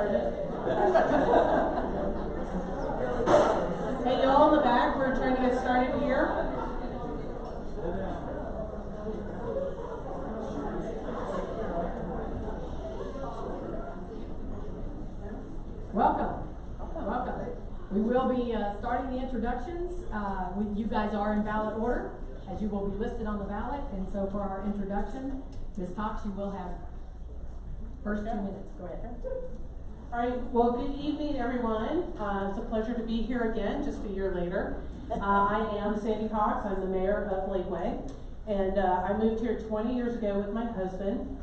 started. Hey, y'all in the back, we're trying to get started here. Welcome. We will be starting the introductions. You guys are in ballot order, as you will be listed on the ballot. And so for our introduction, Ms. Cox, you will have first 2 minutes. Go ahead. All right. Well, good evening, everyone. It's a pleasure to be here again, just a year later. I am Sandy Cox. I'm the mayor of Lakeway. And I moved here 20 years ago with my husband.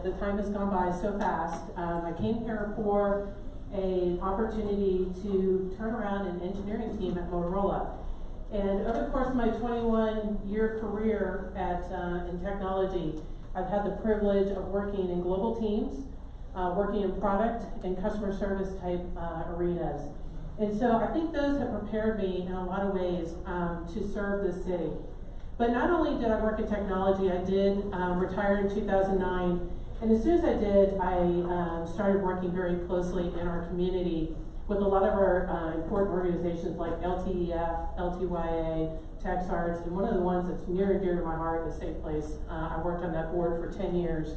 The time has gone by so fast. I came here for an opportunity to turn around an engineering team at Mayoral. And over the course of my 21-year career in technology, I've had the privilege of working in global teams, working in product and customer service type arenas. And so I think those have prepared me in a lot of ways to serve the city. But not only did I work in technology, I did retire in 2009. And as soon as I did, I started working very closely in our community with a lot of our important organizations like LTEF, LTYA, TechSarts, and one of the ones that's near and dear to my heart is Safe Place. I worked on that board for 10 years,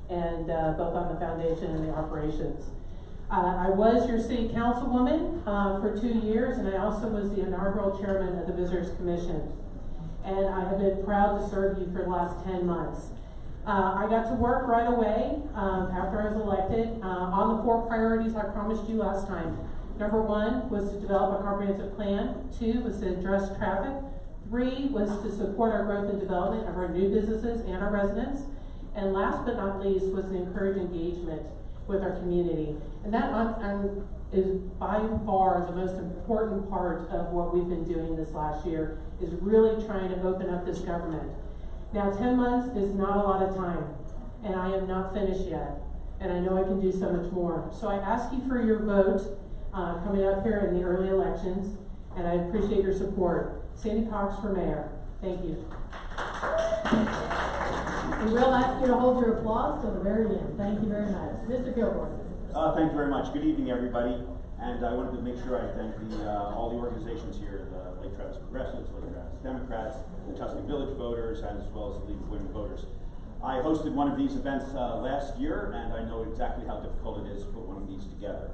and both on the foundation and the operations. I was your city councilwoman for 2 years, and I also was the inaugural chairman of the Visitors Commission. And I have been proud to serve you for the last 10 months. I got to work right away after I was elected on the 4 priorities I promised you last time. Number 1 was to develop a comprehensive plan. 2 was to address traffic. 3 was to support our growth and development of our new businesses and our residents. And last but not least was to encourage engagement with our community. And that is by far the most important part of what we've been doing this last year, is really trying to open up this government. Now, 10 months is not a lot of time, and I am not finished yet, and I know I can do so much more. So I ask you for your vote coming up here in the early elections, and I appreciate your support. Sandy Cox for mayor. Thank you. And we'll ask you to hold your applause till the very end. Thank you very much. Mr. Kilgore. Thank you very much. Good evening, everybody. And I wanted to make sure I thank all the organizations here, the Lake Travis Progressives, Lake Travis Democrats, the Tuscany Village voters, and as well as the League of Women Voters. I hosted one of these events last year, and I know exactly how difficult it is to put one of these together.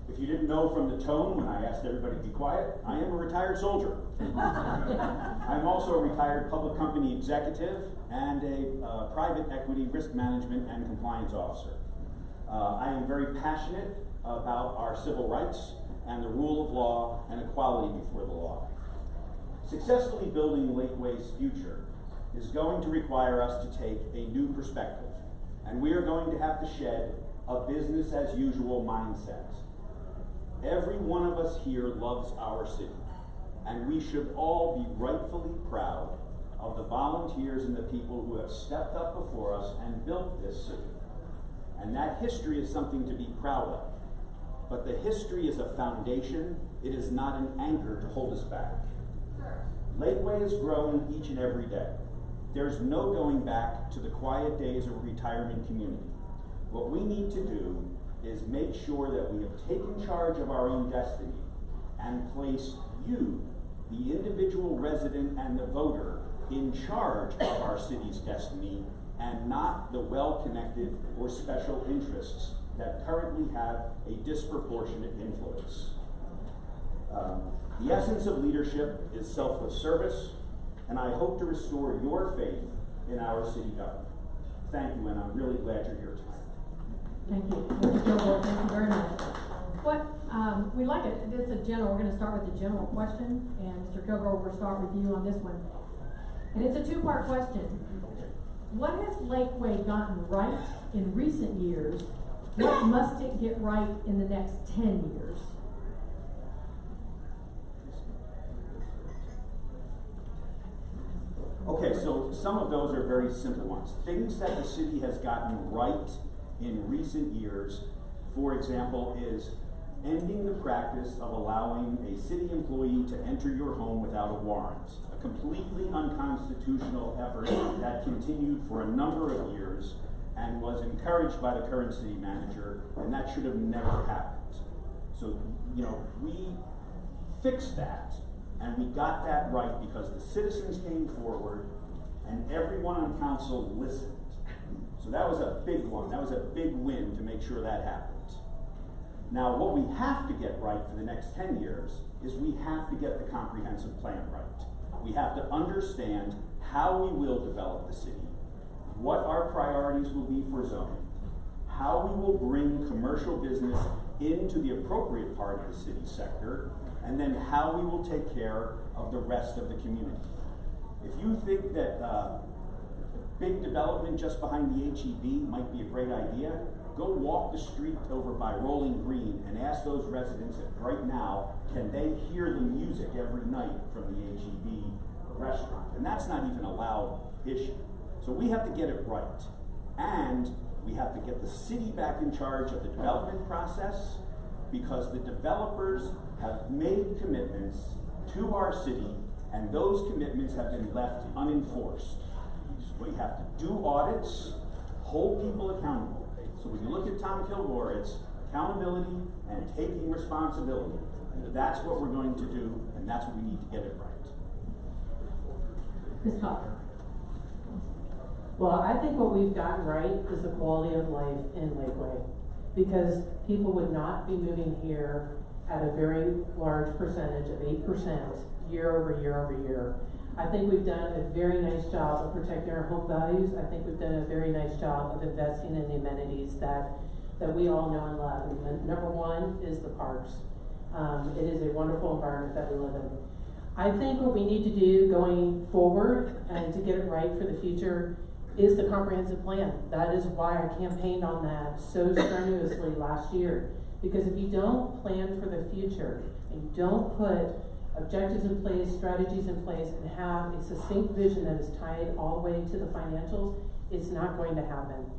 If you didn't know from the tone when I asked everybody to be quiet, I am a retired soldier. I'm also a retired public company executive and a private equity risk management and compliance officer. I am very passionate about our civil rights and the rule of law and equality before the law. Successfully building Lakeway's future is going to require us to take a new perspective, and we are going to have to shed a business as usual mindset. Every one of us here loves our city, and we should all be rightfully proud of the volunteers and the people who have stepped up before us and built this city. And that history is something to be proud of. But the history is a foundation. It is not an anchor to hold us back. Lakeway is growing each and every day. There's no going back to the quiet days of a retirement community. What we need to do is make sure that we have taken charge of our own destiny and place you, the individual resident and the voter, in charge of our city's destiny, and not the well-connected or special interests that currently have a disproportionate influence. The essence of leadership is selfless service, and I hope to restore your faith in our city government. Thank you, and I'm really glad you're here tonight. Thank you. Mr. Kilgore, thank you very much. We like it. It's a general. We're going to start with the general question, and Mr. Kilgore, we'll start with you on this one. And it's a 2-part question. What has Lakeway gotten right in recent years? What must it get right in the next 10 years? Okay, so some of those are very simple ones. Things that the city has gotten right in recent years, for example, is ending the practice of allowing a city employee to enter your home without a warrant. A completely unconstitutional effort that continued for a number of years and was encouraged by the current city manager, and that should have never happened. So, we fixed that, and we got that right because the citizens came forward and everyone on council listened. So that was a big one. That was a big win to make sure that happened. Now, what we have to get right for the next 10 years is we have to get the comprehensive plan right. We have to understand how we will develop the city, what our priorities will be for zoning, how we will bring commercial business into the appropriate part of the city sector, and then how we will take care of the rest of the community. If you think that big development just behind the HEB might be a great idea, go walk the street over by Rolling Green and ask those residents if right now, can they hear the music every night from the HEB restaurant? And that's not even a loud issue. So we have to get it right. And we have to get the city back in charge of the development process, because the developers have made commitments to our city, and those commitments have been left unenforced. So we have to do audits, hold people accountable. So when you look at Tom Kilgore, it's accountability and taking responsibility. And that's what we're going to do, and that's what we need to get it right. Ms. Cox. Well, I think what we've gotten right is the quality of life in Lakeway, because people would not be moving here at a very large percentage of 8% year over year over year. I think we've done a very nice job of protecting our home values. I think we've done a very nice job of investing in the amenities that we all know and love. And number one is the parks. It is a wonderful environment that we live in. I think what we need to do going forward and to get it right for the future is the comprehensive plan. That is why I campaigned on that so strenuously last year. Because if you don't plan for the future, and you don't put objectives in place, strategies in place, and have a succinct vision that is tied all the way to the financials, it's not going to happen.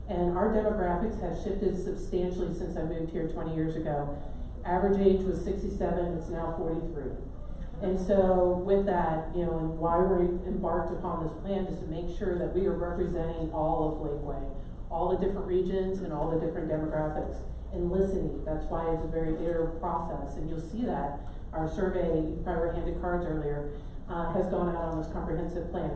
And our demographics have shifted substantially since I moved here 20 years ago. Average age was 67, it's now 43. And so with that, and why we embarked upon this plan is to make sure that we are representing all of Lakeway, all the different regions and all the different demographics, and listening. That's why it's a very iterative process, and you'll see that our survey, you probably were handed cards earlier, has gone out on this comprehensive plan.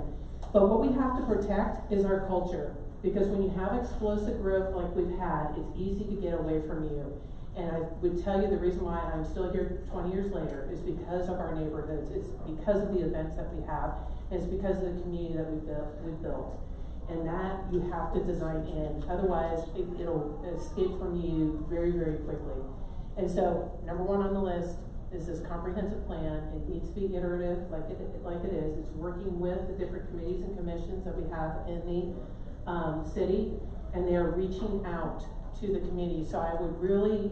But what we have to protect is our culture, because when you have explosive growth like we've had, it's easy to get away from you. And I would tell you the reason why I'm still here 20 years later is because of our neighborhoods. It's because of the events that we have. And it's because of the community that we've built. And that you have to design in. Otherwise, it'll escape from you very, very quickly. And so, number one on the list is this comprehensive plan. It needs to be iterative, like it is. It's working with the different committees and commissions that we have in the city, and they are reaching out to the community. So I would really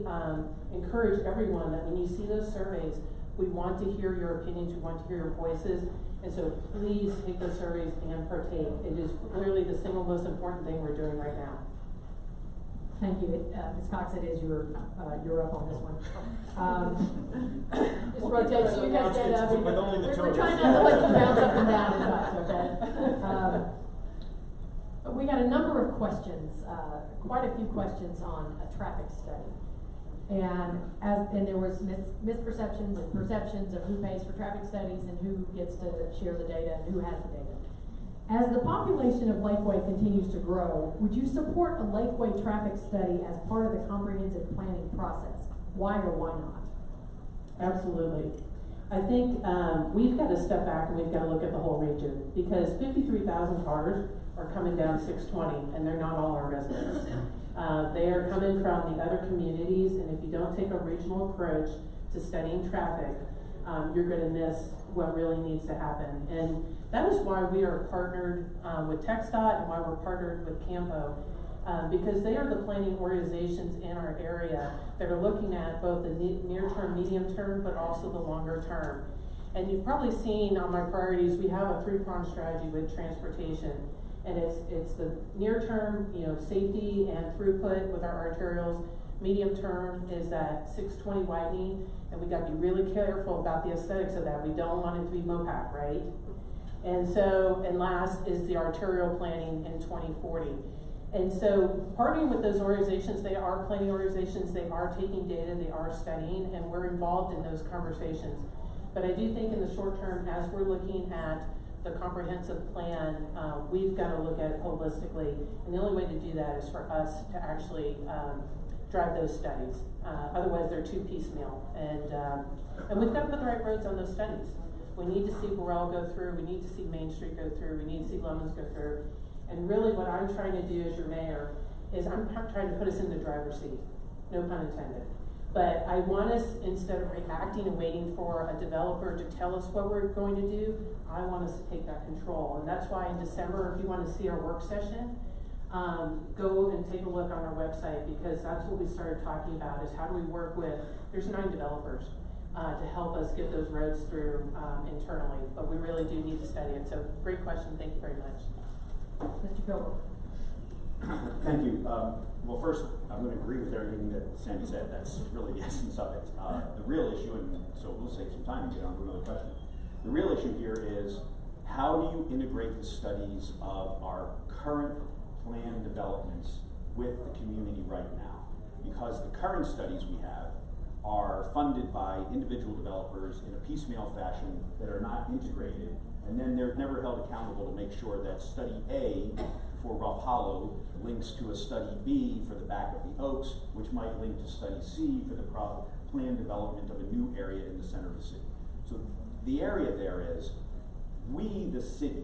encourage everyone that when you see those surveys, we want to hear your opinions, we want to hear your voices, and so please take those surveys and partake. It is clearly the single most important thing we're doing right now. Thank you, Ms. Cox. It is you're up on this one. Just rotate so you guys get up. We're trying not to let you bounce up and down as much, okay? We got a number of questions, quite a few questions on a traffic study. And there was misperceptions and perceptions of who pays for traffic studies and who gets to share the data and who has the data. As the population of Lakeway continues to grow, would you support a Lakeway traffic study as part of the comprehensive planning process? Why or why not? Absolutely. I think we've got to step back and we've got to look at the whole region, because 53,000 cars are coming down 620, and they're not all our residents. They are coming from the other communities, and if you don't take a regional approach to studying traffic, you're going to miss what really needs to happen. And that is why we are partnered with TxDOT and why we're partnered with Campo, because they are the planning organizations in our area that are looking at both the near-term, medium-term, but also the longer-term. And you've probably seen on my priorities, we have a three-pronged strategy with transportation. And it's the near-term, safety and throughput with our arterials. Medium-term is that 620 widening, and we got to be really careful about the aesthetics of that. We don't want it to be MOPAC, right? And last is the arterial planning in 2040. And so partnering with those organizations, they are planning organizations, they are taking data, they are studying, and we're involved in those conversations. But I do think in the short term, as we're looking at the comprehensive plan, we've got to look at it holistically. And the only way to do that is for us to actually drive those studies. Otherwise, they're too piecemeal. And we've got to put the right roads on those studies. We need to see Mayoral go through, we need to see Main Street go through, we need to see Lemons go through. And really what I'm trying to do as your mayor is I'm trying to put us in the driver's seat, no pun intended. But I want us, instead of reacting and waiting for a developer to tell us what we're going to do, I want us to take that control. And that's why in December, if you want to see our work session, go and take a look on our website, because that's what we started talking about, is how do we work with, there's 9 developers to help us get those roads through internally, but we really do need to study it. So great question, thank you very much. Mr. Gilbert. Thank you. Well, first, I'm going to agree with everything that Sandy said. That's really the essence of it. The real issue, and so we'll save some time and get on to another question. The real issue here is, how do you integrate the studies of our current plan developments with the community right now? Because the current studies we have are funded by individual developers in a piecemeal fashion that are not integrated, and then they're never held accountable to make sure that study A for Rough Hollow links to a study B for the back of the Oaks, which might link to study C for the planned development of a new area in the center of the city. So the area there is, we, the city,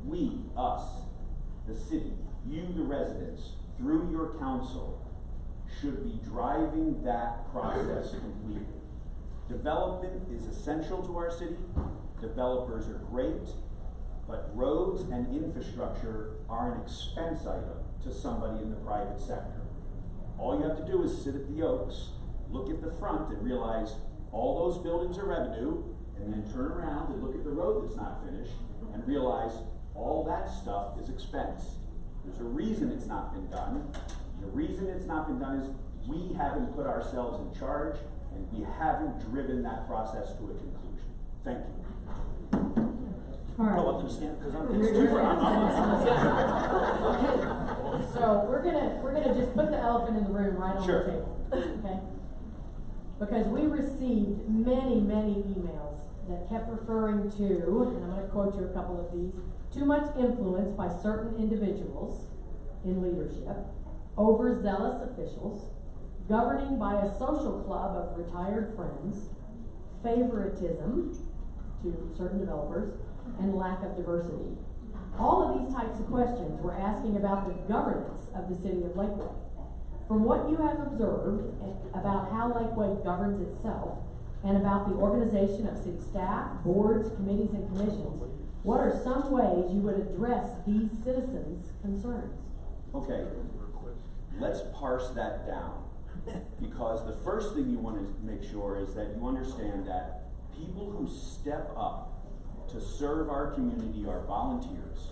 we, us, the city, you, the residents, through your council, should be driving that process completely. Development is essential to our city. Developers are great, but roads and infrastructure are an expense item to somebody in the private sector. All you have to do is sit at the Oaks, look at the front, and realize all those buildings are revenue, and then turn around and look at the road that's not finished, and realize all that stuff is expense. There's a reason it's not been done. The reason it's not been done is we haven't put ourselves in charge, and we haven't driven that process to a conclusion. Thank you. All right. Oh, I'm gonna stand, because it's too far. So we're gonna just put the elephant in the room right on Sure. the table, okay? Because we received many emails that kept referring to, and I'm gonna quote you a couple of these, too much influence by certain individuals in leadership, overzealous officials, governing by a social club of retired friends, favoritism to certain developers, and lack of diversity. All of these types of questions we're asking about the governance of the city of Lakeway. From what you have observed about how Lakeway governs itself, and about the organization of city staff, boards, committees, and commissions, what are some ways you would address these citizens' concerns? Okay, let's parse that down. Because the first thing you want to make sure is that you understand that people who step up to serve our community are volunteers.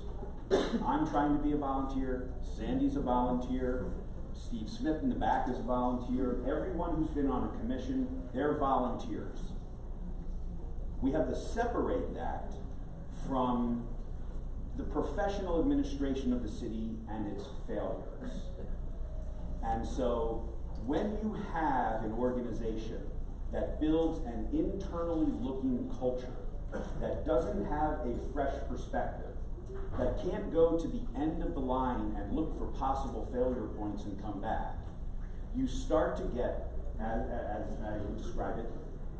I'm trying to be a volunteer, Sandy's a volunteer, Steve Smith in the back is a volunteer, everyone who's been on a commission, they're volunteers. We have to separate that from the professional administration of the city and its failures. And so, when you have an organization that builds an internally looking culture, that doesn't have a fresh perspective, that can't go to the end of the line and look for possible failure points and come back, you start to get, as I would describe it,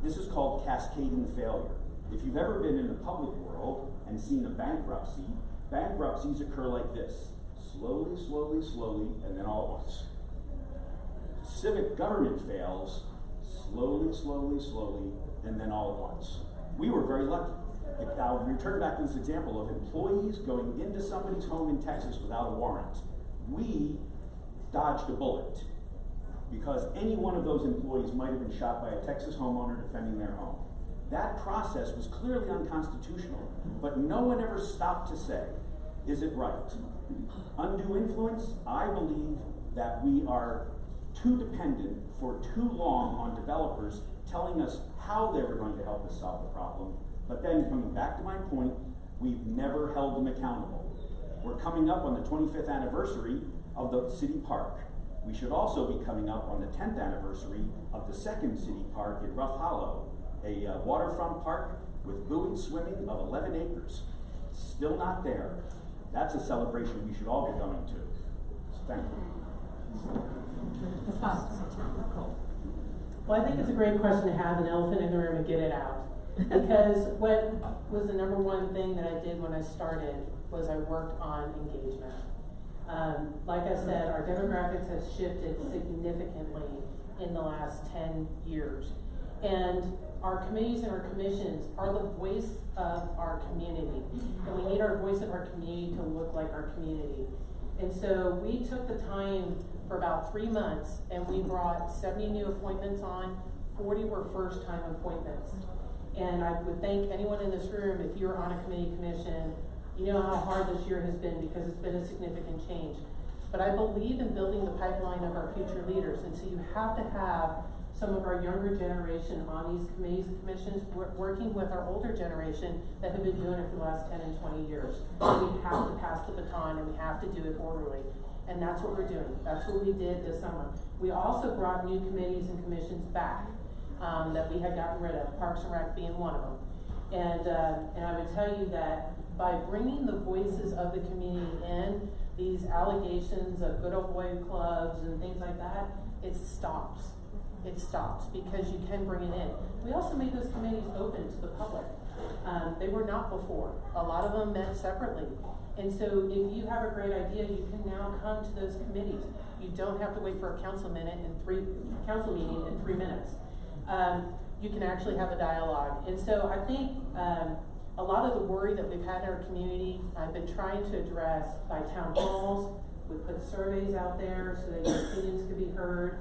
this is called cascading failure. If you've ever been in the public world and seen a bankruptcy, bankruptcies occur like this: slowly, slowly, slowly, and then all at once. Civic government fails slowly, slowly, slowly, and then all at once. We were very lucky. I'll return back to this example of employees going into somebody's home in Texas without a warrant. We dodged a bullet because any one of those employees might have been shot by a Texas homeowner defending their home. That process was clearly unconstitutional, but no one ever stopped to say, is it right? Undue influence, I believe that we are too dependent for too long on developers telling us how they were going to help us solve the problem, but then coming back to my point, we've never held them accountable. we're coming up on the 25th anniversary of the city park. We should also be coming up on the 10th anniversary of the second city park in Rough Hollow, a waterfront park with buoyed swimming of 11 acres. Still not there. That's a celebration we should all be going to. So thank you. Ms. Fox? Well, I think it's a great question to have an elephant in the room and get it out. Because what was the number one thing that I did when I started was I worked on engagement. Like I said, our demographics has shifted significantly in the last 10 years. And our committees and our commissions are the voice of our community. And we need our voice of our community to look like our community. And so we took the time for about 3 months and we brought 70 new appointments on, 40 were first time appointments. And I would thank anyone in this room, if you're on a committee commission, you know how hard this year has been because it's been a significant change. But I believe in building the pipeline of our future leaders. And so you have to have some of our younger generation on these committees and commissions working with our older generation that have been doing it for the last 10 and 20 years. We have to pass the baton and we have to do it orderly. And that's what we're doing. That's what we did this summer. We also brought new committees and commissions back that we had gotten rid of, Parks and Rec being one of them. And I would tell you that by bringing the voices of the community in, these allegations of good old boy clubs and things like that, it stops. It stops because you can bring it in. We also made those committees open to the public. They were not before. A lot of them met separately. And so if you have a great idea, you can now come to those committees. You don't have to wait for a council meeting in 3 minutes. You can actually have a dialogue. And so I think a lot of the worry that we've had in our community, I've been trying to address by town halls. We put surveys out there so that your opinions could be heard.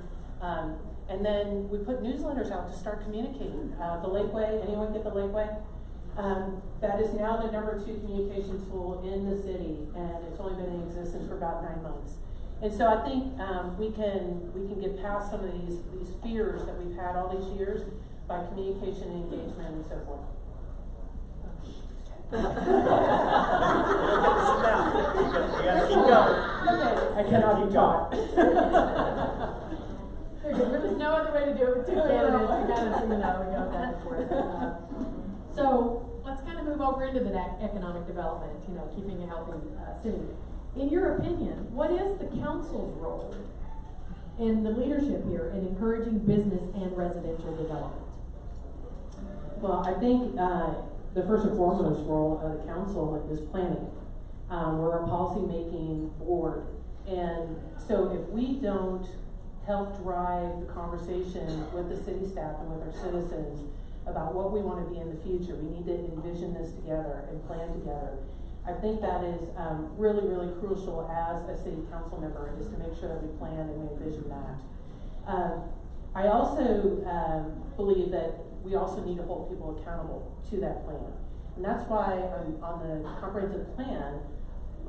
And then we put newsletters out to start communicating. The Lakeway, anyone get the Lakeway? That is now the #2 communication tool in the city, and it's only been in existence for about 9 months. And so I think we can get past some of these fears that we've had all these years by communication and engagement and so forth. You gotta keep going. Okay, I cannot be taught. There's no other way to do it with two candidates. We go back and forth. So let's kind of move over into the economic development, keeping a healthy city. In your opinion, what is the council's role in the leadership here in encouraging business and residential development? Well, I think the first and foremost role of the council is planning. We're a policy-making board. And so if we don't help drive the conversation with the city staff and with our citizens about what we want to be in the future, we need to envision this together and plan together. I think that is really, really crucial as a city council member, is to make sure that we plan and we envision that. I also believe that we also need to hold people accountable to that plan. And that's why on the comprehensive plan,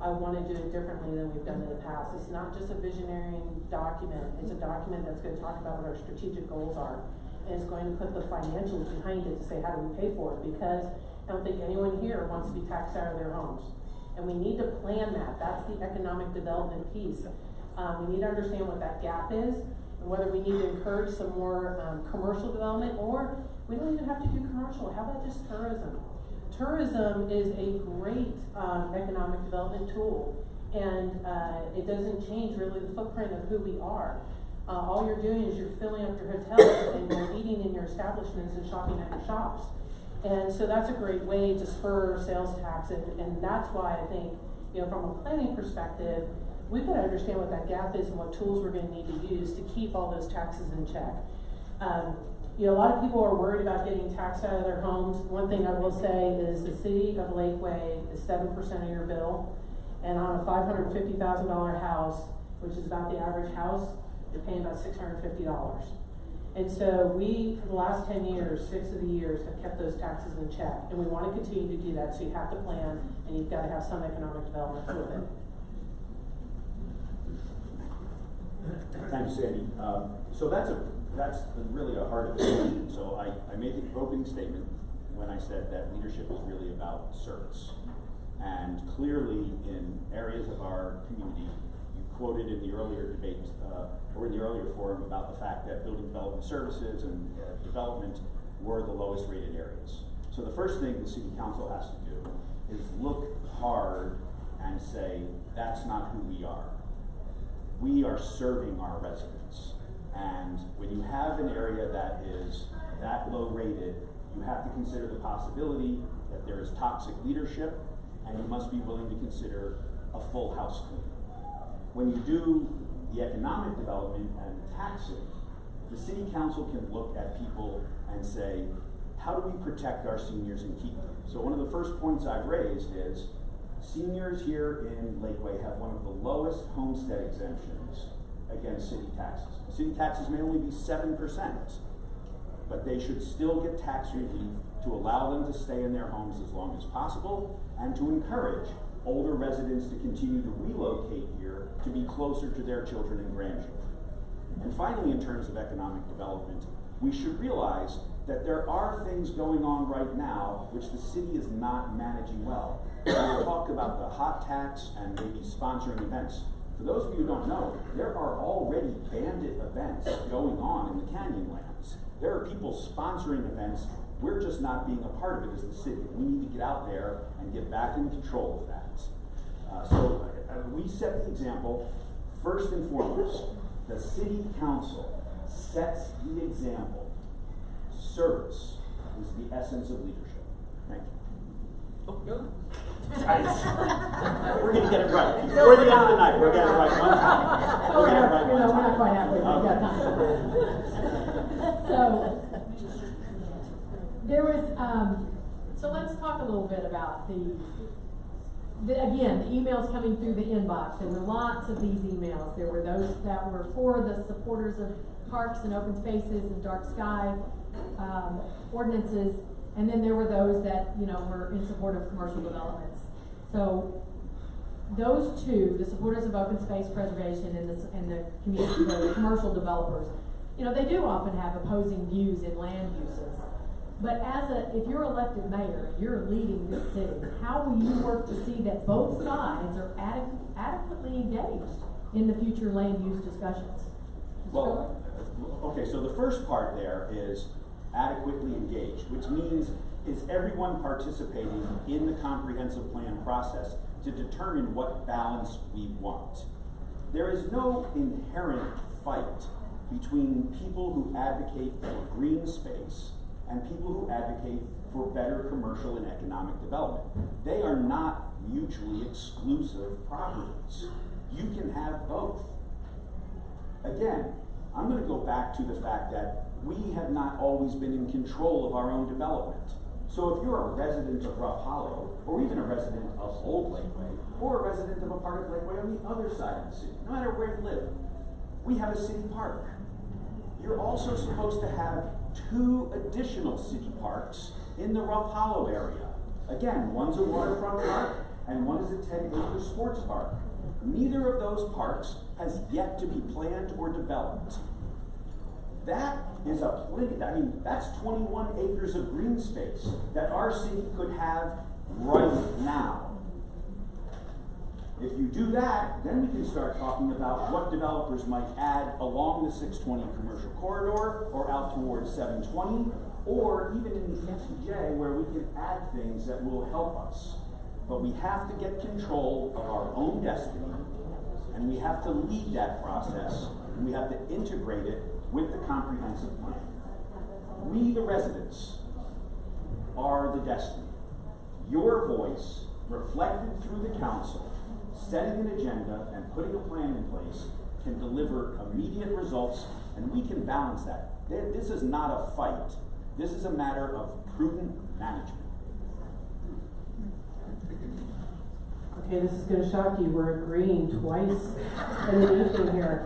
I want to do it differently than we've done in the past. It's not just a visionary document. It's a document that's going to talk about what our strategic goals are. And it's going to put the financials behind it to say, how do we pay for it? Because I don't think anyone here wants to be taxed out of their homes. And we need to plan that. That's the economic development piece. We need to understand what that gap is, and whether we need to encourage some more commercial development, or we don't even have to do commercial. How about just tourism? Tourism is a great economic development tool, and it doesn't change really the footprint of who we are. All you're doing is you're filling up your hotels and you're eating in your establishments and shopping at your shops. And so that's a great way to spur sales tax, and that's why I think, from a planning perspective, we've got to understand what that gap is and what tools we're going to need to use to keep all those taxes in check. A lot of people are worried about getting taxed out of their homes. One thing I will say is the city of Lakeway is 7% of your bill, and on a $550,000 house, which is about the average house, you're paying about $650. And so we, for the last 10 years, 6 of the years, have kept those taxes in check, and we want to continue to do that. So you have to plan, and you've got to have some economic development with it. Thanks, Sandy. So that's really a heart of the question. So I made the opening statement when I said that leadership is really about service. And clearly in areas of our community, you quoted in the earlier debate, or in the earlier forum about the fact that building development services and development were the lowest rated areas. So the first thing the city council has to do is look hard and say, that's not who we are. We are serving our residents. And when you have an area that is that low rated, you have to consider the possibility that there is toxic leadership, and you must be willing to consider a full house clean. When you do the economic development and the taxing, the city council can look at people and say, how do we protect our seniors and keep them? So one of the first points I've raised is seniors here in Lakeway have one of the lowest homestead exemptions against city taxes. City taxes may only be 7%, but they should still get tax relief to allow them to stay in their homes as long as possible and to encourage older residents to continue to relocate here to be closer to their children and grandchildren. And finally, in terms of economic development, we should realize that there are things going on right now which the city is not managing well. We'll talk about the hot tax and maybe sponsoring events. For those of you who don't know, there are already bandit events going on in the Canyonlands. There are people sponsoring events. We're just not being a part of it as the city. We need to get out there and get back in control of that. So we set the example. First and foremost, the city council sets the example. Service is the essence of leadership. Thank you. Oh, go. We're going to get it right. Before the end of the night, we're going to get it right one time. We're going to get it right one We're time. not quite halfway, we've got time. So, there was, so let's talk a little bit about again, the emails coming through the inbox. There were lots of these emails. There were those that were for the supporters of parks and open spaces and dark sky ordinances, and then there were those that, you know, were in support of commercial developments. So those two, the supporters of open space preservation and the community, the commercial developers, you know, they do often have opposing views in land uses. But if you're elected mayor, you're leading this city, how will you work to see that both sides are adequately engaged in the future land use discussions? Well, okay, so the first part there is adequately engaged, which means is everyone participating in the comprehensive plan process to determine what balance we want. There is no inherent fight between people who advocate for green space and people who advocate for better commercial and economic development. They are not mutually exclusive properties. You can have both. Again, I'm going to go back to the fact that we have not always been in control of our own development. So if you're a resident of Rough Hollow, or even a resident of Old Lakeway, or a resident of a part of Lakeway on the other side of the city, no matter where you live, we have a city park. You're also supposed to have 2 additional city parks in the Rough Hollow area. Again, one's a waterfront park, and one is a 10-acre sports park. Neither of those parks has yet to be planned or developed. That is a plenty, I mean, that's 21 acres of green space that our city could have right now. If you do that, then we can start talking about what developers might add along the 620 commercial corridor or out towards 720, or even in the MCJ where we can add things that will help us. But we have to get control of our own destiny, and we have to lead that process, and we have to integrate it with the comprehensive plan. We, the residents, are the destiny. Your voice, reflected through the council, setting an agenda and putting a plan in place, can deliver immediate results, and we can balance that. This is not a fight. This is a matter of prudent management. Okay, this is going to shock you. We're agreeing twice in the evening here.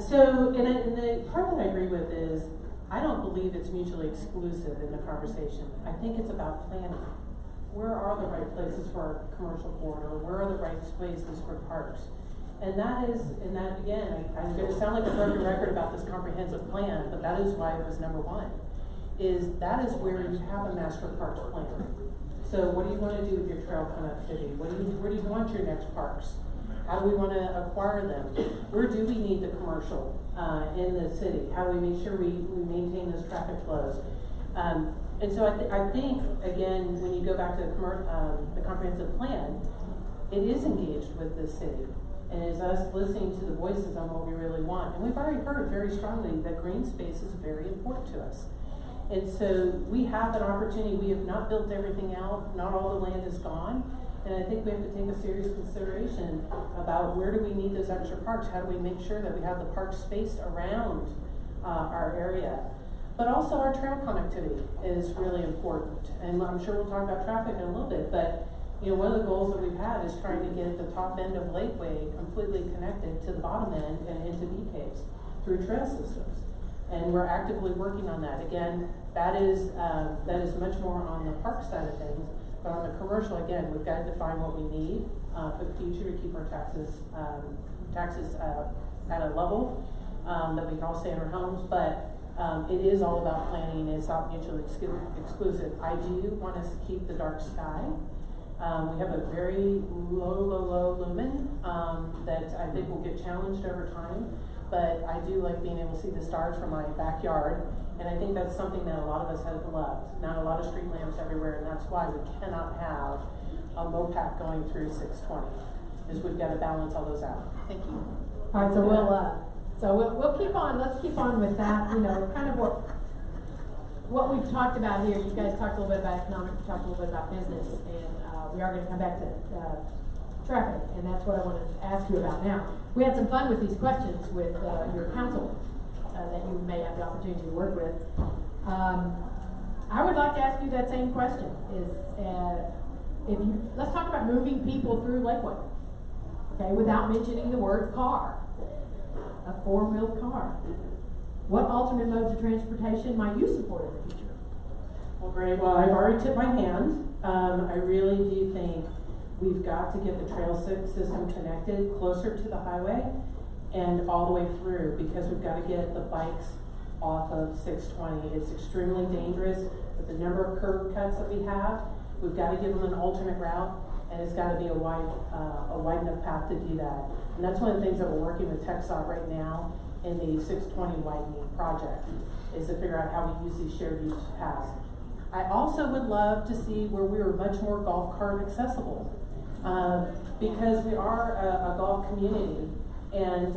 So, and the part that I agree with is, I don't believe it's mutually exclusive in the conversation. I think it's about planning. Where are the right places for our commercial corridor? Where are the right places for parks? And that again, I'm going to sound like a broken record about this comprehensive plan, but that is why it was number 1. That is where you have a master parks plan. So what do you wanna do with your trail connectivity? Where do you want your next parks? How do we wanna acquire them? Where do we need the commercial, in the city? How do we make sure we maintain those traffic flows? And so I think, again, when you go back to the comprehensive plan, it is engaged with the city. And is us listening to the voices on what we really want. And we've already heard very strongly that green space is very important to us. And so we have an opportunity. We have not built everything out. Not all the land is gone. And I think we have to take a serious consideration about where do we need those extra parks? How do we make sure that we have the park spaced around our area? But also our trail connectivity is really important. And I'm sure we'll talk about traffic in a little bit, but you know, one of the goals that we've had is trying to get the top end of Lakeway completely connected to the bottom end and into bee caves through trail systems. And we're actively working on that. Again, that is much more on the park side of things. But on the commercial, again, we've got to define what we need for the future to keep our taxes at a level that we can all stay in our homes. But it is all about planning. It's not mutually exclusive. I do want us to keep the dark sky. We have a very low lumen that I think will get challenged over time. But I do like being able to see the stars from my backyard. And I think that's something that a lot of us have loved. Not a lot of street lamps everywhere, and that's why we cannot have a MOPAC going through 620, is we've got to balance all those out. Thank you. All right, so we'll keep on, let's keep on with that, you know, kind of what we've talked about here. You guys talked a little bit about economic, we talked a little bit about business, and we are going to come back to traffic, and that's what I wanted to ask you about now. We had some fun with these questions with your council that you may have the opportunity to work with. I would like to ask you that same question. Let's talk about moving people through Lakeway, okay, without mentioning the word car, a four-wheeled car. What alternate modes of transportation might you support in the future? Well, great. Well, I've already tipped my hand. I really do think we've got to get the trail system connected closer to the highway and all the way through, because we've got to get the bikes off of 620. It's extremely dangerous with the number of curb cuts that we have. We've got to give them an alternate route, and it's got to be a wide enough path to do that. And that's one of the things that we're working with TxDOT right now in the 620 widening project, is to figure out how we use these shared use paths. I also would love to see where we are much more golf cart accessible, because we are a golf community. And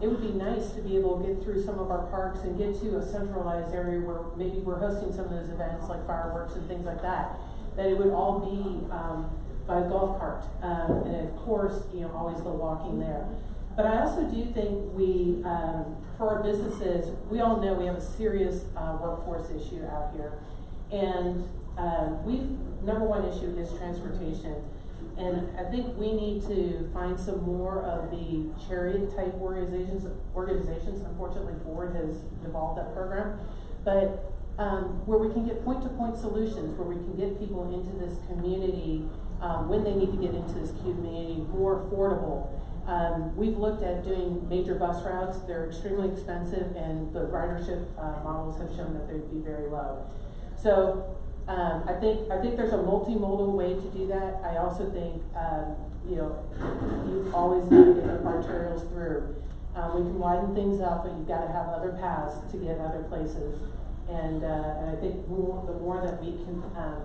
it would be nice to be able to get through some of our parks and get to a centralized area where maybe we're hosting some of those events like fireworks and things like that, that it would all be by golf cart. And of course, you know, always the walking there. But I also do think we, for our businesses, we all know we have a serious workforce issue out here. And number one issue is transportation. And I think we need to find some more of the chariot type organizations. Unfortunately, Ford has devolved that program. But where we can get point-to-point solutions, where we can get people into this community when they need to get into this community more affordable. We've looked at doing major bus routes. They're extremely expensive, and the ridership models have shown that they'd be very low. So I think there's a multimodal way to do that. I also think you know, you've always got to get the arterials through. We can widen things up, but you've got to have other paths to get other places. And I think the more that we can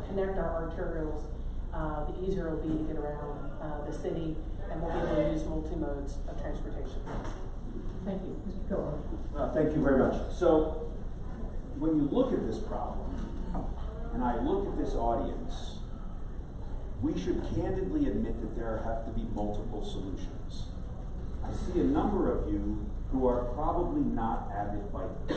connect our arterials, the easier it'll be to get around the city, and we'll be able to use multi-modes of transportation. Thank you. Mr. Cohen. Thank you very much. So, when you look at this problem, and I look at this audience, we should candidly admit that there have to be multiple solutions. I see a number of you who are probably not avid bikers.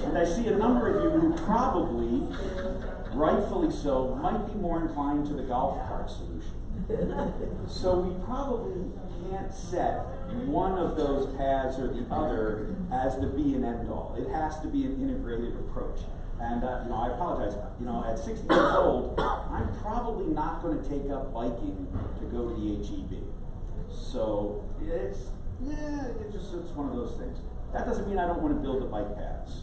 And I see a number of you who probably, rightfully so, might be more inclined to the golf cart solution. So we probably can't set one of those paths or the other as the be and end all. It has to be an integrated approach. And you know, I apologize. You know, at 60 years old, I'm probably not going to take up biking to go to the HEB. So it's one of those things. That doesn't mean I don't want to build the bike paths.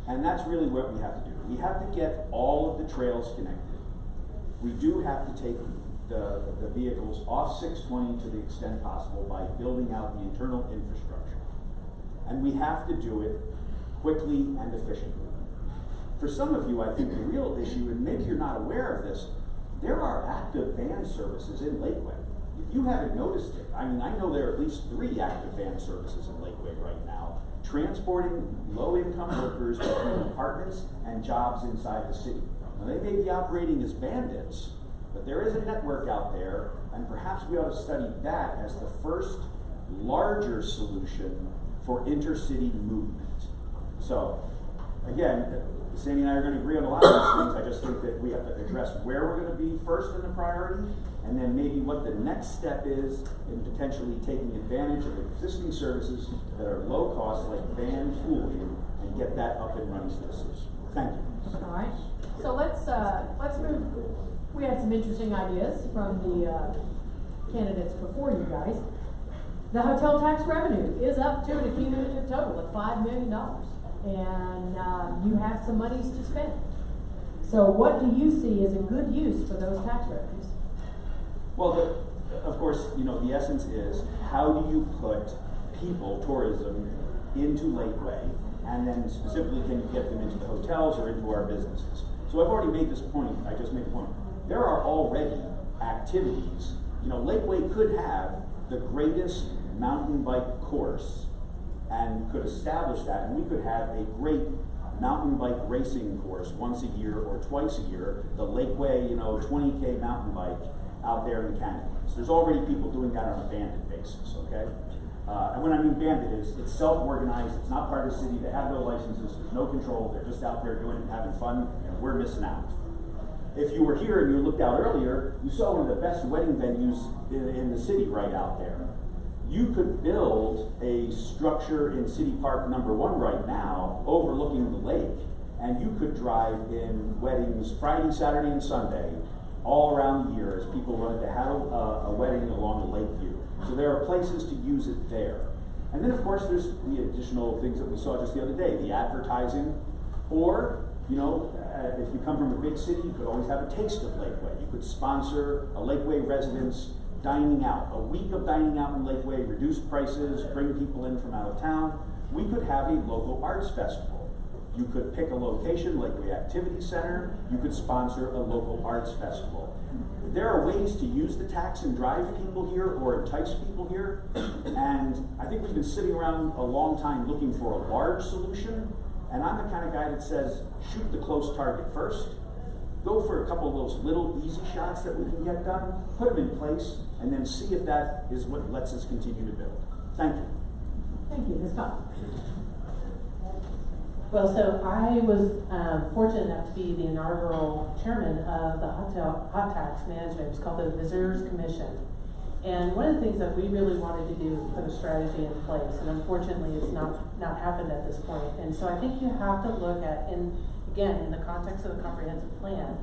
And that's really what we have to do. We have to get all of the trails connected. We do have to take the vehicles off 620 to the extent possible by building out the internal infrastructure. And we have to do it quickly and efficiently. For some of you, I think the real issue, and maybe you're not aware of this, there are active van services in Lakeway. If you haven't noticed it, I mean, I know there are at least 3 active van services in Lakeway right now, transporting low-income workers between apartments and jobs inside the city. Now, they may be operating as bandits, but there is a network out there, and perhaps we ought to study that as the first larger solution for intercity movement. So, again, Sandy and I are going to agree on a lot of these things. I just think that we have to address where we're going to be first in the priority, and then maybe what the next step is in potentially taking advantage of existing services that are low cost, like van pooling, and get that up and running for the city. Thank you. All right. So let's move. We had some interesting ideas from the candidates before you guys. The hotel tax revenue is up to an accumulative total of $5 million. And you have some monies to spend. So what do you see as a good use for those tax revenues? Well, of course, you know, the essence is how do you put people, tourism, into Lakeway, and then specifically can you get them into the hotels or into our businesses? So I've already made this point, I just made the point. There are already activities, you know, Lakeway could have the greatest mountain bike course and could establish that, and we could have a great mountain bike racing course once a year or twice a year, the Lakeway, you know, 20K mountain bike out there in the canyons. There's already people doing that on a banded basis, okay? And when I mean banded, it's self-organized, it's not part of the city, they have no licenses, there's no control, they're just out there doing it, having fun, and we're missing out. If you were here and you looked out earlier, you saw one of the best wedding venues in the city right out there. You could build a structure in City Park number 1 right now, overlooking the lake, and you could drive in weddings Friday, Saturday, and Sunday, all around the year as people wanted to have a wedding along the lake view. So there are places to use it there. And then of course there's the additional things that we saw just the other day, the advertising, or, you know, if you come from a big city, you could always have a taste of Lakeway. You could sponsor a Lakeway residence dining out, a week of dining out in Lakeway, reduced prices, bring people in from out of town. We could have a local arts festival. You could pick a location, Lakeway Activity Center. You could sponsor a local arts festival. There are ways to use the tax and drive people here or entice people here. And I think we've been sitting around a long time looking for a large solution. And I'm the kind of guy that says, shoot the close target first. Go for a couple of those little easy shots that we can get done, put them in place, and then see if that is what lets us continue to build. Thank you. Thank you, Ms. Scott. Well, so I was fortunate enough to be the inaugural chairman of the hot tax management. It's called the Visitors Commission. And one of the things that we really wanted to do is put a strategy in place, and unfortunately it's not happened at this point. And so I think you have to look at, again, in the context of a comprehensive plan,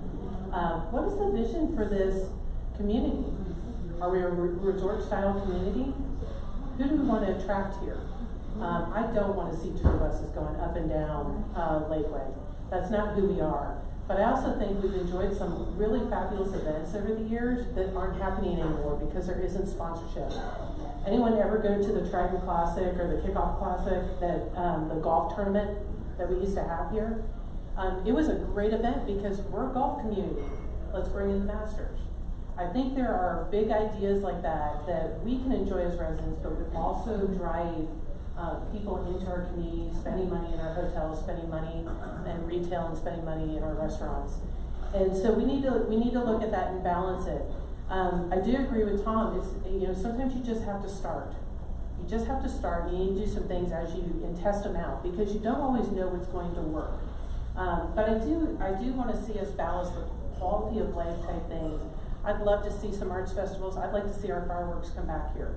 what is the vision for this community? Are we a resort-style community? Who do we want to attract here? I don't want to see tour buses going up and down Lakeway. That's not who we are. But I also think we've enjoyed some really fabulous events over the years that aren't happening anymore because there isn't sponsorship. Anyone ever go to the Triton Classic or the Kickoff Classic, that the golf tournament that we used to have here? It was a great event because we're a golf community. Let's bring in the Masters. I think there are big ideas like that that we can enjoy as residents, but would also drive people into our community, spending money in our hotels, spending money in retail, and spending money in our restaurants. And so we need to look at that and balance it. I do agree with Tom. It's sometimes you just have to start. You just have to start. You need to do some things as you and test them out because you don't always know what's going to work. But I do want to see us balance the quality of life type things. I'd love to see some arts festivals. I'd like to see our fireworks come back here.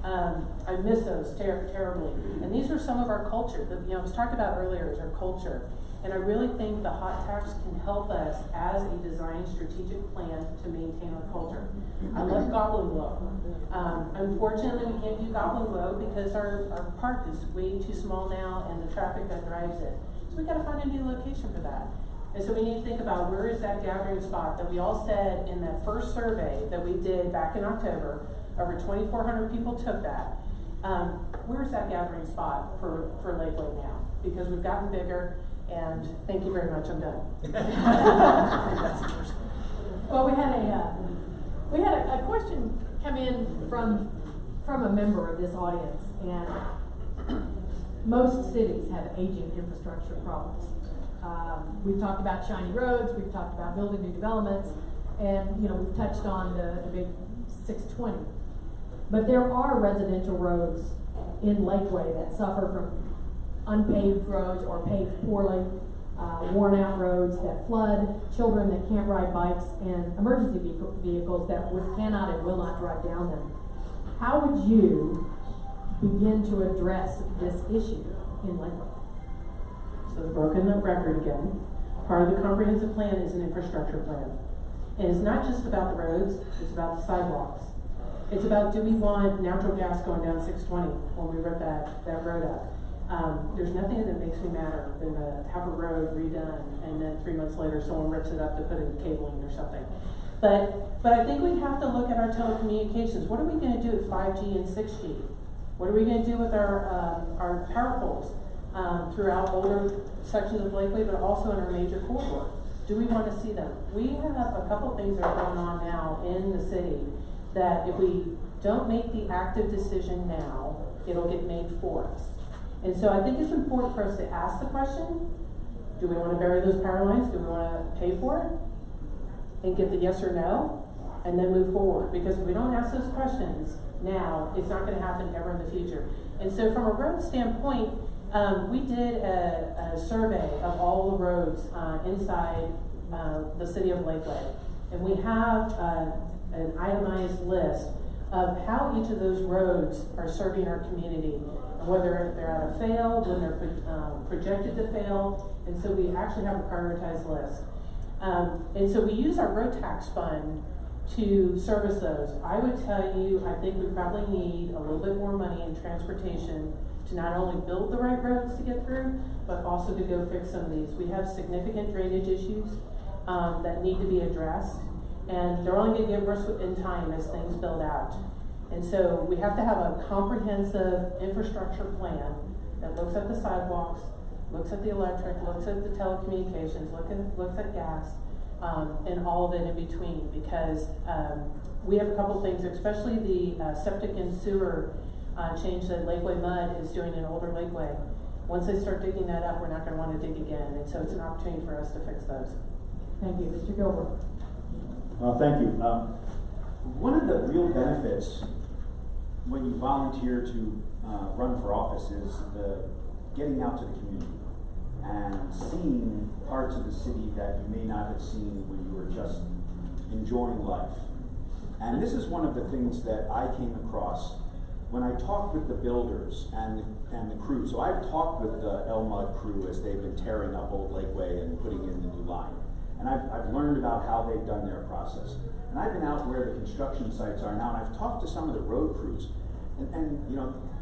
I miss those terribly. And these are some of our culture. I was talking about earlier is our culture. And I really think the hot tax can help us as a design strategic plan to maintain our culture. I love Goblin Glow. Unfortunately, we can't do Goblin Glow because our park is way too small now and the traffic that drives it. So we gotta find a new location for that. And so we need to think about where is that gathering spot that we all said in that first survey that we did back in October, over 2,400 people took that. Where's that gathering spot for Lakeway now? Because we've gotten bigger, and thank you very much, I'm done. Well, we had a question come in from a member of this audience, and most cities have aging infrastructure problems. We've talked about shiny roads, we've talked about building new developments, and we've touched on the big 620. But there are residential roads in Lakeway that suffer from unpaved roads or paved poorly, worn out roads that flood, children that can't ride bikes, and emergency vehicles that cannot and will not drive down them. How would you begin to address this issue in Lakeway? So the broken record again. Part of the comprehensive plan is an infrastructure plan. And it's not just about the roads, it's about the sidewalks. It's about, do we want natural gas going down 620 when we rip that road up? There's nothing that makes me madder than to have a road redone and then 3 months later someone rips it up to put in cabling or something. But I think we have to look at our telecommunications. What are we going to do with 5G and 6G? What are we going to do with our power poles throughout older sections of Lakeway, but also in our major corridor? Do we want to see them? We have a couple things that are going on now in the city that if we don't make the active decision now, it'll get made for us. And so I think it's important for us to ask the question, do we want to bury those power lines? Do we want to pay for it? And get the yes or no, and then move forward. Because if we don't ask those questions now, it's not going to happen ever in the future. And so from a road standpoint, we did a survey of all the roads inside the city of Lakeway. And we have an itemized list of how each of those roads are serving our community, whether they're at a fail, when they're projected to fail, and so we actually have a prioritized list. And so we use our road tax fund to service those. I would tell you, I think we probably need a little bit more money in transportation to not only build the right roads to get through, but also to go fix some of these. We have significant drainage issues that need to be addressed, and they're only going to get worse in time as things build out. And so we have to have a comprehensive infrastructure plan that looks at the sidewalks, looks at the electric, looks at the telecommunications, looks at gas, and all of it in between, because we have a couple things, especially the septic and sewer change that Lakeway Mud is doing in older Lakeway. Once they start digging that up, we're not going to want to dig again, and so it's an opportunity for us to fix those. Thank you. Mr. Gilbert. Thank you. One of the real benefits when you volunteer to run for office is the getting out to the community and seeing parts of the city that you may not have seen when you were just enjoying life. And this is one of the things that I came across when I talked with the builders and the crew. So I've talked with the Mud crew as they've been tearing up Old Lakeway and putting in the new line. And I've learned about how they've done their process. And I've been out where the construction sites are now, and I've talked to some of the road crews. And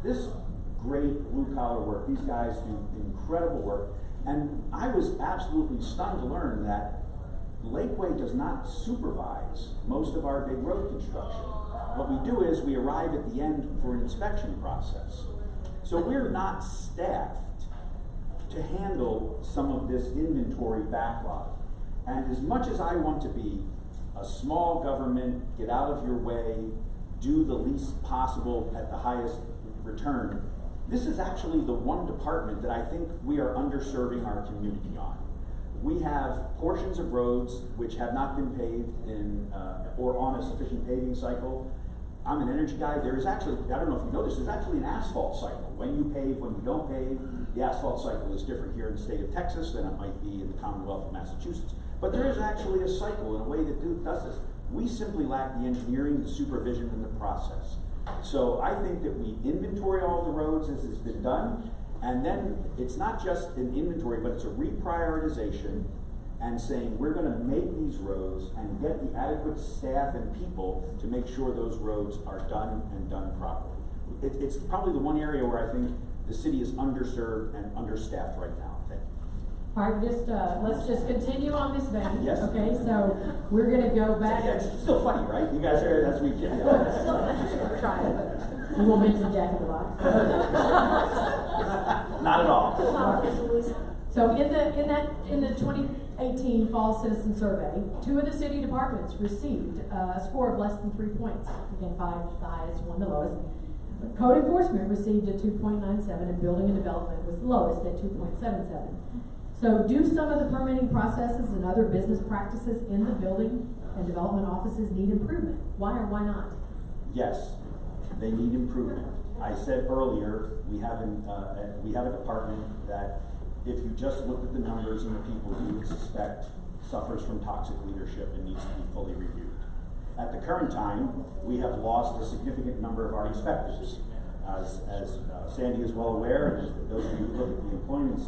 this great blue-collar work, these guys do incredible work. And I was absolutely stunned to learn that Lakeway does not supervise most of our big road construction. What we do is we arrive at the end for an inspection process. So we're not staffed to handle some of this inventory backlog. And as much as I want to be a small government, get out of your way, do the least possible at the highest return, this is actually the one department that I think we are underserving our community on. We have portions of roads which have not been paved or on a sufficient paving cycle. I'm an energy guy. There's actually, I don't know if you know this, there's actually an asphalt cycle. When you pave, when you don't pave, the asphalt cycle is different here in the state of Texas than it might be in the Commonwealth of Massachusetts. But there is actually a cycle in a way that does this. We simply lack the engineering, the supervision, and the process. So I think that we inventory all the roads as it's been done, and then it's not just an inventory, but it's a reprioritization and saying we're going to make these roads and get the adequate staff and people to make sure those roads are done and done properly. It's probably the one area where I think the city is underserved and understaffed right now. Thank you. All right, let's just continue on this vein. Yes. Okay, so we're gonna go back. Yeah, it's still funny, right? You guys are, that's what we get. Try it. We won't mention Jack in the Box. Not at all. So in the 2018 Fall Citizen Survey, 2 of the city departments received a score of less than 3 points. Again, 5 the highest, 1 the lowest. Code enforcement received a 2.97, and building and development was the lowest at 2.77. So do some of the permitting processes and other business practices in the building and development offices need improvement? Why or why not? Yes, they need improvement. I said earlier, we have a department that, if you just look at the numbers and the people you would suspect suffers from toxic leadership and needs to be fully reviewed. At the current time, we have lost a significant number of our inspectors. As Sandy is well aware, and as those of you who look at the employment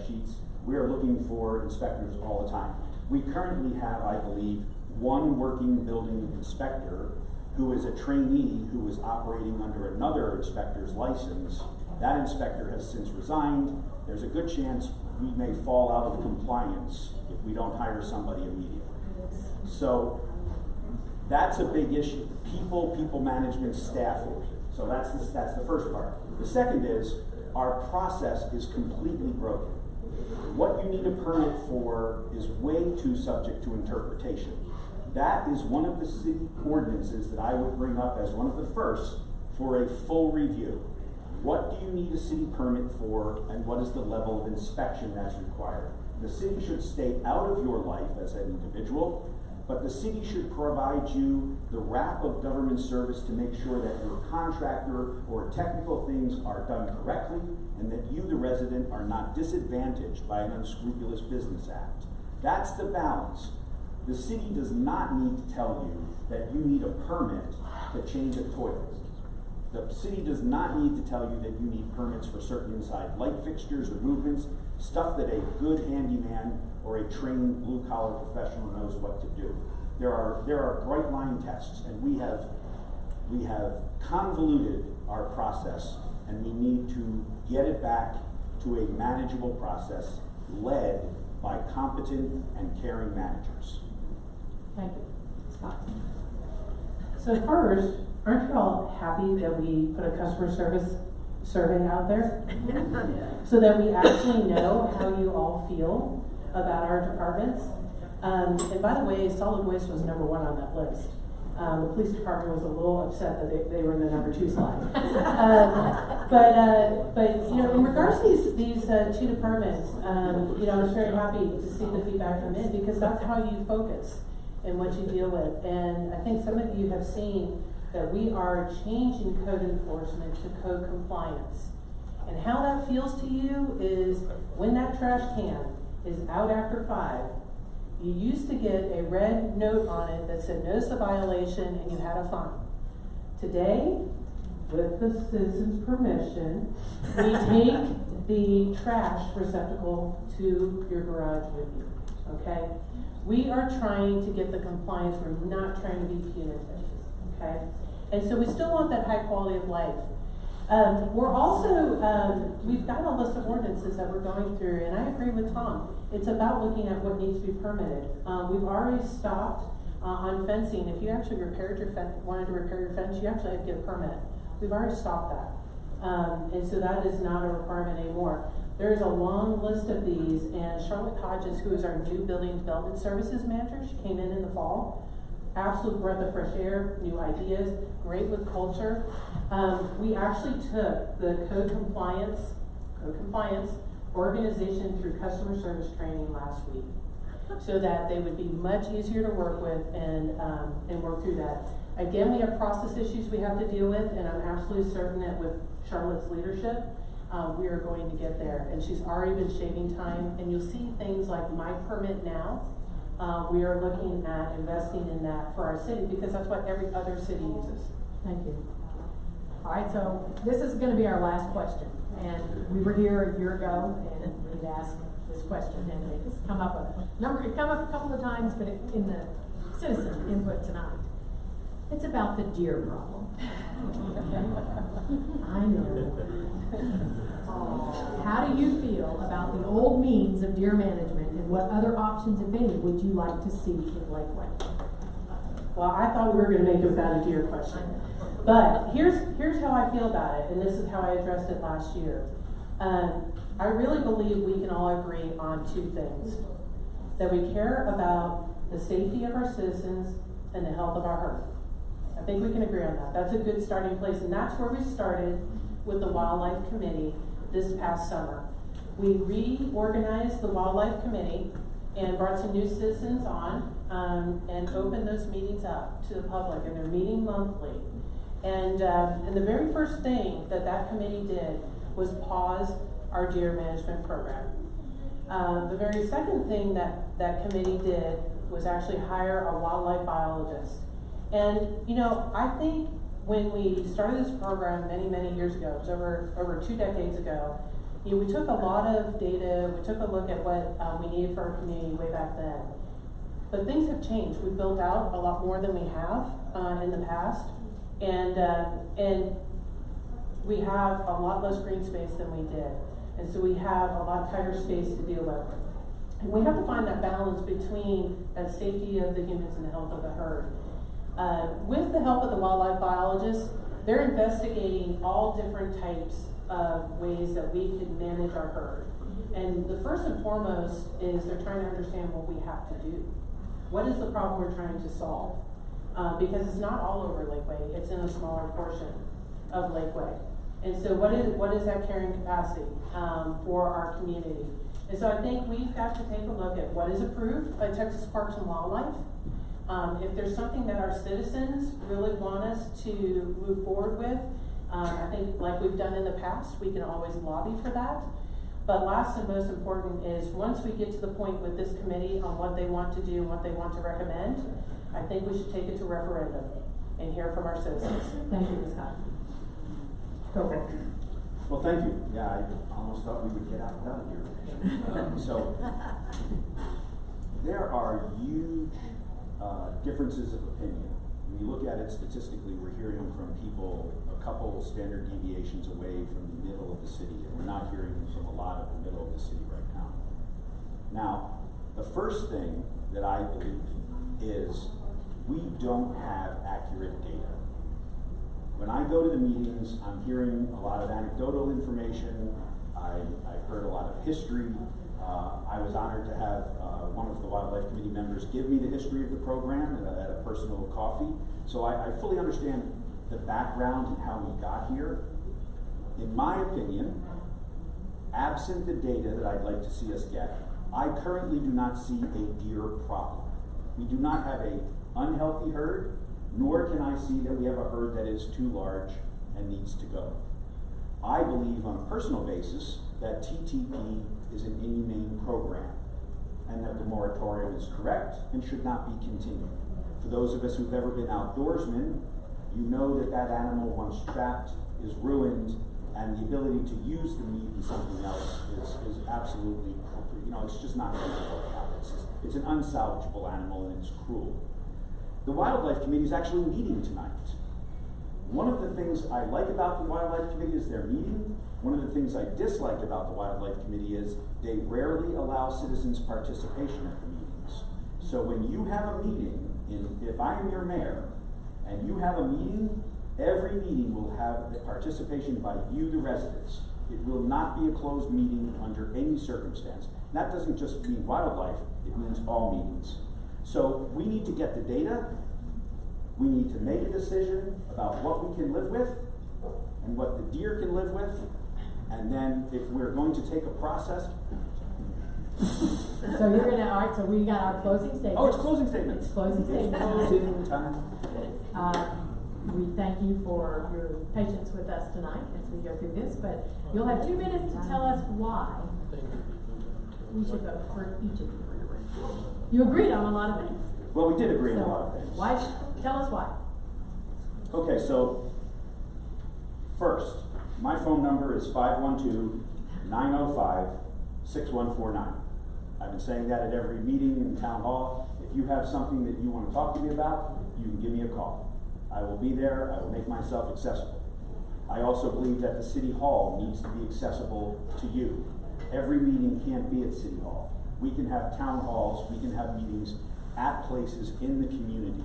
sheets, we are looking for inspectors all the time. We currently have, I believe, 1 working building inspector who is a trainee who is operating under another inspector's license. That inspector has since resigned. There's a good chance we may fall out of compliance if we don't hire somebody immediately. So that's a big issue. People management, staffing. So that's the first part. The second is, our process is completely broken. What you need a permit for is way too subject to interpretation. That is one of the city ordinances that I would bring up as one of the first for a full review. What do you need a city permit for, and what is the level of inspection that's required? The city should stay out of your life as an individual, but the city should provide you the wrap of government service to make sure that your contractor or technical things are done correctly, and that you, the resident, are not disadvantaged by an unscrupulous business act. That's the balance. The city does not need to tell you that you need a permit to change a toilet. The city does not need to tell you that you need permits for certain inside light fixtures or movements, stuff that a good handyman or a trained blue-collar professional knows what to do. There are bright line tests, and we have convoluted our process, and we need to get it back to a manageable process led by competent and caring managers. Thank you. Scott. So first, aren't you all happy that we put a customer service survey out there? So that we actually know how you all feel about our departments. And by the way, solid waste was number 1 on that list. The police department was a little upset that they were in the number 2 slide. But you know, in regards to these 2 departments, you know, I was very happy to see the feedback come in, because that's how you focus and what you deal with. And I think some of you have seen that we are changing code enforcement to code compliance. And how that feels to you is when that trash can is out after 5, you used to get a red note on it that said notice of violation and you had a fine. Today, with the citizen's permission, we take the trash receptacle to your garage with you, okay? We are trying to get the compliance, we're not trying to be punitive, okay? And so we still want that high quality of life. We're also, we've got a list of ordinances that we're going through, and I agree with Tom. It's about looking at what needs to be permitted. We've already stopped on fencing. If you actually wanted to repair your fence, you actually had to get a permit. We've already stopped that. And so that is not a requirement anymore. There's a long list of these, and Charlotte Hodges, who is our new Building Development Services Manager, she came in the fall. Absolute breath of fresh air, new ideas, great with culture. We actually took the code compliance organization through customer service training last week, so that they would be much easier to work with and work through that. Again, we have process issues we have to deal with, and I'm absolutely certain that with Charlotte's leadership, we are going to get there. And she's already been shaving time, and you'll see things like My Permit Now. We are looking at investing in that for our city, because that's what every other city uses. Thank you. All right, so this is going to be our last question. And we were here a year ago, and we'd asked this question, and it's come up a couple of times, but in the citizen input tonight. It's about the deer problem. I know. How do you feel about the old means of deer management, and what other options, if any, would you like to see in Lakeway? Well, I thought we were gonna make it without a deer question. But here's how I feel about it, and this is how I addressed it last year. I really believe we can all agree on two things. That we care about the safety of our citizens and the health of our herd. I think we can agree on that. That's a good starting place, and that's where we started with the Wildlife Committee this past summer. We reorganized the Wildlife Committee and brought some new citizens on, and opened those meetings up to the public, and they're meeting monthly. And the very first thing that committee did was pause our deer management program. The very second thing that committee did was actually hire a wildlife biologist. And, you know, I think when we started this program many years ago, it was over 2 decades ago, you know, we took a lot of data, we took a look at what we needed for our community way back then. But things have changed. We've built out a lot more than we have in the past. And we have a lot less green space than we did. And so we have a lot tighter space to deal with. And we have to find that balance between the safety of the humans and the health of the herd. With the help of the wildlife biologists, they're investigating all different types of ways that we can manage our herd. And the first and foremost is they're trying to understand what we have to do. What is the problem we're trying to solve? Because it's not all over Lakeway, it's in a smaller portion of Lakeway. And so what is that carrying capacity for our community? And so I think we've got to take a look at what is approved by Texas Parks and Wildlife. If there's something that our citizens really want us to move forward with, I think like we've done in the past, we can always lobby for that. But last and most important is once we get to the point with this committee on what they want to do and what they want to recommend, I think we should take it to referendum and hear from our citizens. Thank you, Ms. Scott. Go for it. Well, thank you. Yeah, I almost thought we would get out without here. So, there are huge differences of opinion. When you look at it statistically, we're hearing from people a couple standard deviations away from the middle of the city, and we're not hearing from a lot of the middle of the city right now. Now, the first thing that I believe is we don't have accurate data. When I go to the meetings, I'm hearing a lot of anecdotal information. I've heard a lot of history. I was honored to have one of the Wildlife Committee members give me the history of the program at a personal coffee. So I fully understand the background and how we got here. In my opinion, absent the data that I'd like to see us get, I currently do not see a deer problem. We do not have an unhealthy herd, nor can I see that we have a herd that is too large and needs to go. I believe on a personal basis that TTP is an inhumane program and that the moratorium is correct and should not be continued. For those of us who've ever been outdoorsmen, you know that that animal once trapped is ruined, and the ability to use the meat in something else is absolutely, you know, it's just not going to work out. It's an unsalvageable animal and it's cruel. The Wildlife Committee is actually meeting tonight. One of the things I like about the Wildlife Committee is their meeting. One of the things I dislike about the Wildlife Committee is they rarely allow citizens' participation at the meetings. So when you have a meeting, if I am your mayor, and you have a meeting, every meeting will have the participation by you, the residents. It will not be a closed meeting under any circumstance. And that doesn't just mean wildlife, it means all meetings. So we need to get the data, we need to make a decision about what we can live with and what the deer can live with, and then if we're going to take a process. So you're gonna, all right, so we got our closing statement. Oh, it's closing statements. It's closing statement. Closing time. We thank you for your patience with us tonight as we go through this, but you'll have 2 minutes to tell us why we should vote for each of you. You agreed on a lot of things. Well, we did agree on a lot of things. Why? Tell us why. Okay, so first, my phone number is 512-905-6149. I've been saying that at every meeting in town hall. If you have something that you want to talk to me about, you can give me a call. I will be there. I will make myself accessible. I also believe that the City Hall needs to be accessible to you. Every meeting can't be at City Hall. We can have town halls, we can have meetings at places in the community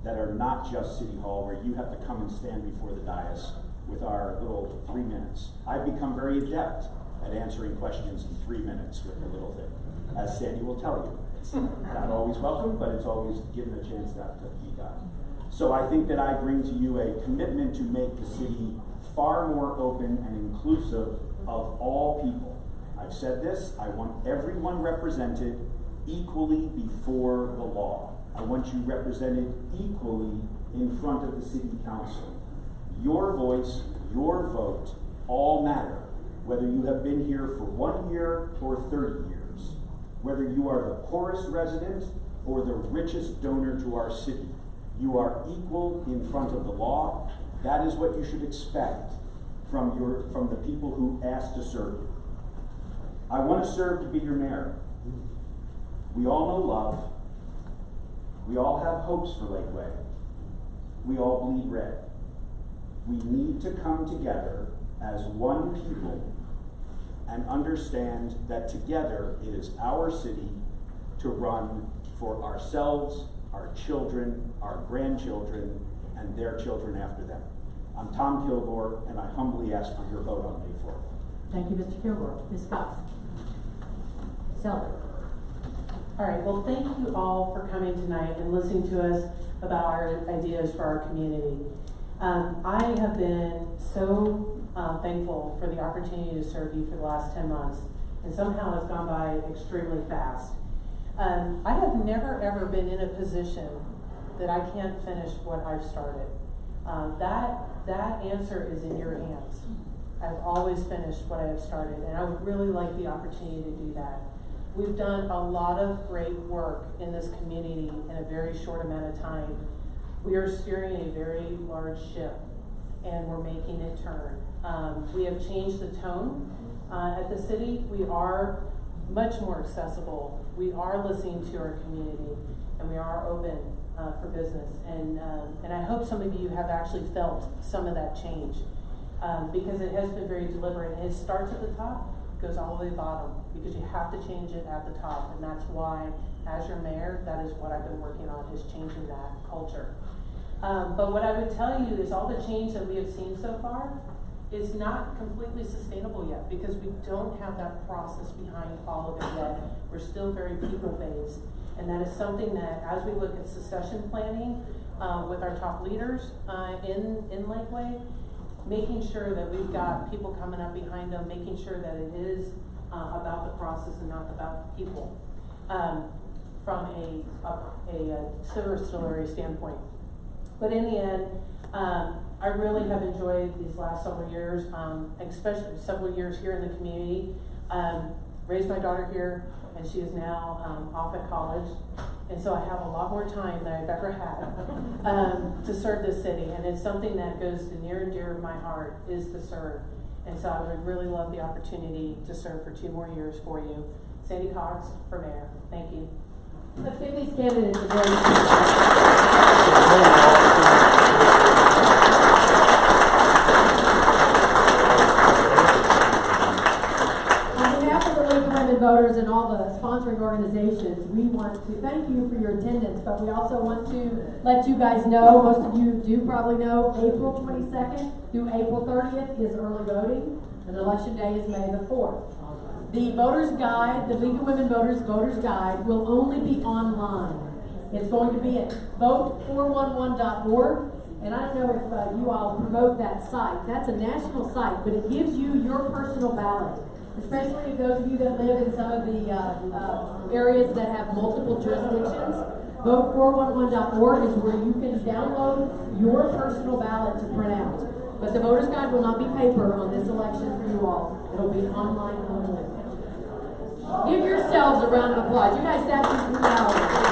that are not just City Hall, where you have to come and stand before the dais with our little 3 minutes. I've become very adept at answering questions in 3 minutes with a little thing, as Sandy will tell you. It's not always welcome, but it's always given a chance that to be done. So I think that I bring to you a commitment to make the city far more open and inclusive of all people. I've said this, I want everyone represented equally before the law. I want you represented equally in front of the city council. Your voice, your vote, all matter, whether you have been here for 1 year or 30 years, whether you are the poorest resident or the richest donor to our city. You are equal in front of the law. That is what you should expect from the people who ask to serve you. I want to serve to be your mayor. We all know love. We all have hopes for Lakeway. We all bleed red. We need to come together as one people and understand that together it is our city to run for ourselves, our children, our grandchildren, and their children after them. I'm Tom Kilgore, and I humbly ask for your vote on May 4th. Thank you, Mr. Kilgore. Ms. Fox. Sally. All right, well, thank you all for coming tonight and listening to us about our ideas for our community. I have been so thankful for the opportunity to serve you for the last 10 months, and somehow it's gone by extremely fast. I have never ever been in a position that I can't finish what I've started. That answer is in your hands. I've always finished what I have started, and I would really like the opportunity to do that. We've done a lot of great work in this community in a very short amount of time. We are steering a very large ship, and we're making it turn. We have changed the tone at the city. We are much more accessible. We are listening to our community, and we are open for business. And I hope some of you have actually felt some of that change because it has been very deliberate. It starts at the top, goes all the way to the bottom, because you have to change it at the top. And that's why, as your mayor, that is what I've been working on, is changing that culture. But what I would tell you is all the change that we have seen so far is not completely sustainable yet, because we don't have that process behind all of it yet. We're still very people-based. And that is something that, as we look at succession planning with our top leaders in Lakeway, making sure that we've got people coming up behind them, making sure that it is about the process and not about people from a silver story standpoint. But in the end, I really have enjoyed these last several years, especially several years here in the community. Raised my daughter here, and she is now off at college. And so I have a lot more time than I've ever had to serve this city. And it's something that goes to near and dear to my heart, is to serve. And so I would really love the opportunity to serve for 2 more years for you. Sandy Cox for mayor. Thank you. Let's give these candidates a very voters and all the sponsoring organizations, we want to thank you for your attendance, but we also want to let you guys know, most of you do probably know, April 22nd through April 30th is early voting, and election day is May the 4th. The voters guide, the League of Women Voters Guide, will only be online. It's going to be at vote411.org, and I don't know if you all promote that site. That's a national site, but it gives you your personal ballot. Especially those of you that live in some of the areas that have multiple jurisdictions. Vote411.org is where you can download your personal ballot to print out. But the voter's guide will not be paper on this election for you all. It'll be online only. Give yourselves a round of applause. You guys sat through 3 hours.